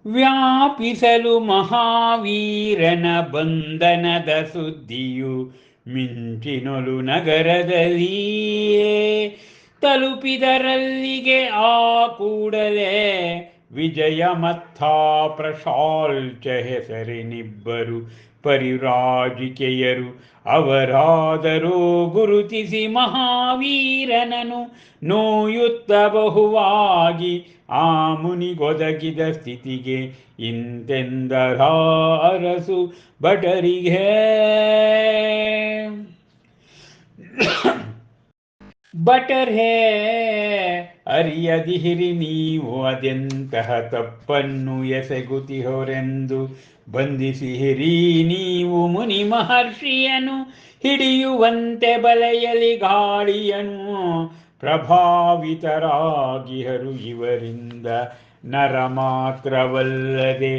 ವ್ಯಾಪಿಸಲು ಮಹಾವೀರನ ಬಂಧನದ ಸುದ್ದಿಯು ಮಿಂಚಿನೊಲು ನಗರದಲ್ಲಿಯೇ ತಲುಪಿದರಲ್ಲಿಗೆ ಆ ಕೂಡಲೇ ವಿಜಯಮತ್ತ ಪ್ರಶಾಲ್ಚ ಹೆಸರಿನಿಬ್ಬರು ಪರಿವ್ರಾಜಿಕೆಯರು ಅವರಾದರೂ ಗುರುತಿಸಿ ಮಹಾವೀರನನು ನೋಯುತ್ತ ಬಹುವಾಗಿ ಆ ಮುನಿಗೊದಗಿದ ಸ್ಥಿತಿಗೆ ಇಂತೆಂದರ ಅರಸು ಭಟರಿಗೆ. ಭಟರೇ, ಅರಿಯದಿಹಿರಿ ನೀವು ಅದೆಂತಹ ತಪ್ಪನ್ನು ಎಸಗುತಿಹೊರೆಂದು. ಬಂಧಿಸಿಹಿರಿ ನೀವು ಮುನಿ ಮಹರ್ಷಿಯನು ಹಿಡಿಯುವಂತೆ ಬಲೆಯಲಿ ಗಾಳಿಯನು. ಪ್ರಭಾವಿತರಾಗಿಹರು ಇವರಿಂದ ನರ ಮಾತ್ರವಲ್ಲದೆ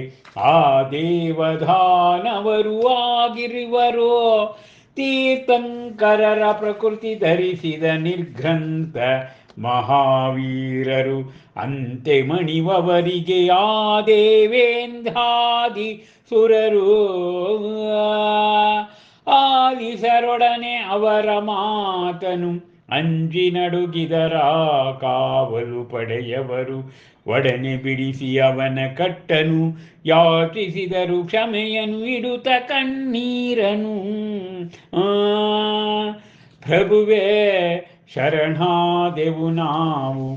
ಆ ದೇವದಾನವರು ಆಗಿರುವರು. ತೀರ್ಥಂಕರರ ಪ್ರಕೃತಿ ಧರಿಸಿದ ನಿರ್ಘ್ರಂಥ ಮಹಾವೀರರು ಅಂತೆ ಮಣಿವವರಿಗೆ ಆ ದೇವೇಂದ್ರಾದಿ ಸುರರು ಆಲಿಸರೊಡನೆ ಅವರ ಮಾತನು ಅಂಜಿ ನಡುಗಿದರ ಕಾವಲು ಪಡೆಯವರು ಒಡನೆ ಬಿಡಿಸಿ ಅವನ ಕಟ್ಟನು ಯಾಚಿಸಿದರು ಕ್ಷಮೆಯನು ಇಡುತ್ತ ಕಣ್ಣೀರನು. ಪ್ರಭುವೇ, ಶರಣಾದೆವು ನಾವು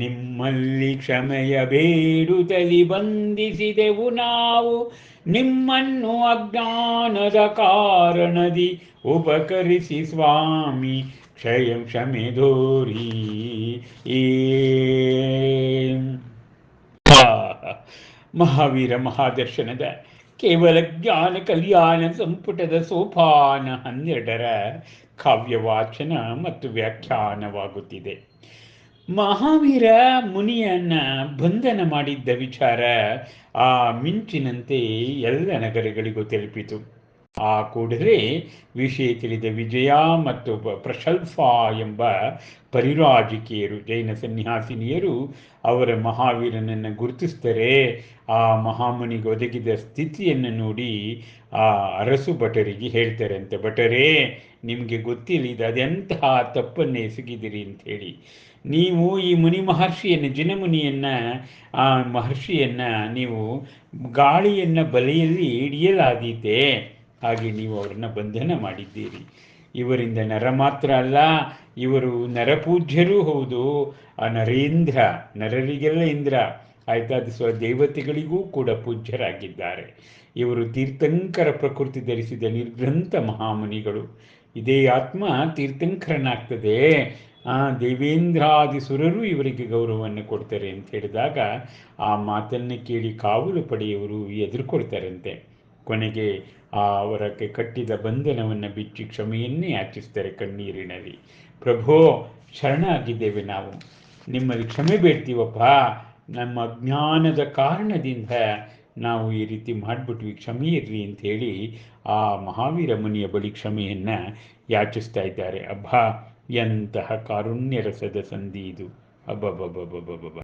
ನಿಮ್ಮಲ್ಲಿ ಕ್ಷಮೆಯ ಬೇಡುತ್ತಲಿ ಬಂಧಿಸಿದೆವು ನಾವು ನಿಮ್ಮನ್ನು ಅಜ್ಞಾನದ ಕಾರಣದಿ ಉಪಕರಿಸಿ ಸ್ವಾಮಿ ಕ್ಷಮೆ ಧೋರಿ. ಮಹಾವೀರ ಮಹಾದರ್ಶನದ ಕೇವಲ ಜ್ಞಾನ ಕಲ್ಯಾಣ ಸಂಪುಟದ ಸೋಪಾನ 12ರ ಕಾವ್ಯವಾಚನ ಮತ್ತು ವ್ಯಾಖ್ಯಾನವಾಗುತ್ತಿದೆ. ಮಹಾವೀರ ಮುನಿಯನ್ನ ಬಂಧನ ಮಾಡಿದ್ದ ವಿಚಾರ ಆ ಮಿಂಚಿನಂತೆ ಎಲ್ಲ ನಗರಗಳಿಗೂ ತಲುಪಿತು. ಆ ಕೂಡಲೇ ವಿಷಯ ತಿಳಿದ ವಿಜಯ ಮತ್ತು ಪ್ರಶಲ್ಫ ಎಂಬ ಪರಿರಾಜಿಕೆಯರು, ಜೈನ ಸನ್ಯಾಸಿನಿಯರು, ಅವರ ಮಹಾವೀರನನ್ನು ಗುರುತಿಸ್ತಾರೆ. ಆ ಮಹಾಮುನಿಗೆ ಒದಗಿದ ಸ್ಥಿತಿಯನ್ನು ನೋಡಿ ಆ ಅರಸು ಭಟರಿಗೆ ಹೇಳ್ತಾರೆ ಅಂತೆ, ಭಟರೇ, ನಿಮಗೆ ಗೊತ್ತಿಲ್ಲ ಇದು ಅದೆಂತಹ ತಪ್ಪನ್ನು ಎಸಗಿದಿರಿ ಅಂಥೇಳಿ. ನೀವು ಈ ಮುನಿ ಮಹರ್ಷಿಯನ್ನು, ಜಿನಮುನಿಯನ್ನು, ಆ ಮಹರ್ಷಿಯನ್ನು ನೀವು ಗಾಳಿಯನ್ನು ಬಲೆಯಲ್ಲಿ ಹಿಡಿಯಲಾದೀತೆ, ಹಾಗೆ ನೀವು ಅವರನ್ನು ಬಂಧನ ಮಾಡಿದ್ದೀರಿ. ಇವರಿಂದ ನರ ಮಾತ್ರ ಅಲ್ಲ, ಇವರು ನರಪೂಜ್ಯರೂ ಹೌದು. ಆ ನರೇಂದ್ರ, ನರರಿಗೆಲ್ಲ ಇಂದ್ರ ಆಯ್ತಾ, ಅದು ದೇವತೆಗಳಿಗೂ ಕೂಡ ಪೂಜ್ಯರಾಗಿದ್ದಾರೆ. ಇವರು ತೀರ್ಥಂಕರ ಪ್ರಕೃತಿ ಧರಿಸಿದ ನಿರ್ಗ್ರಂಥ ಮಹಾಮುನಿಗಳು. ಇದೇ ಆತ್ಮ ತೀರ್ಥಂಕರನಾಗ್ತದೆ. ದೇವೇಂದ್ರಾದಿ ಸುರರು ಇವರಿಗೆ ಗೌರವವನ್ನು ಕೊಡ್ತಾರೆ ಅಂತ ಹೇಳಿದಾಗ ಆ ಮಾತನ್ನು ಕೇಳಿ ಕಾವಲು ಪಡೆಯವರು ಎದುರುಕೊಳ್ತಾರಂತೆ. ಕೊನೆಗೆ ಅವರ ಕಟ್ಟಿದ ಬಂಧನವನ್ನು ಬಿಚ್ಚಿ ಕ್ಷಮೆಯನ್ನೇ ಯಾಚಿಸ್ತಾರೆ ಕಣ್ಣೀರಿನಲ್ಲಿ. ಪ್ರಭೋ, ಶರಣಾಗಿದ್ದೇವೆ, ನಾವು ನಿಮ್ಮಲ್ಲಿ ಕ್ಷಮೆ ಬೇಡ್ತೀವಪ್ಪ, ನಮ್ಮ ಜ್ಞಾನದ ಕಾರಣದಿಂದ ನಾವು ಈ ರೀತಿ ಮಾಡಿಬಿಟ್ವಿ, ಕ್ಷಮೆ ಇರ್ರಿ ಅಂಥೇಳಿ ಆ ಮಹಾವೀರ ಮುನಿಯ ಬಳಿ ಕ್ಷಮೆಯನ್ನು ಯಾಚಿಸ್ತಾ ಇದ್ದಾರೆ. ಅಬ್ಬಾ, ಎಂತಹ ಕಾರುಣ್ಯ ರಸದ ಸಂಧಿ ಇದು! ಅಬ್ಬಬ್ಬಬ್ಬಬ್ಬಬ್ಬ.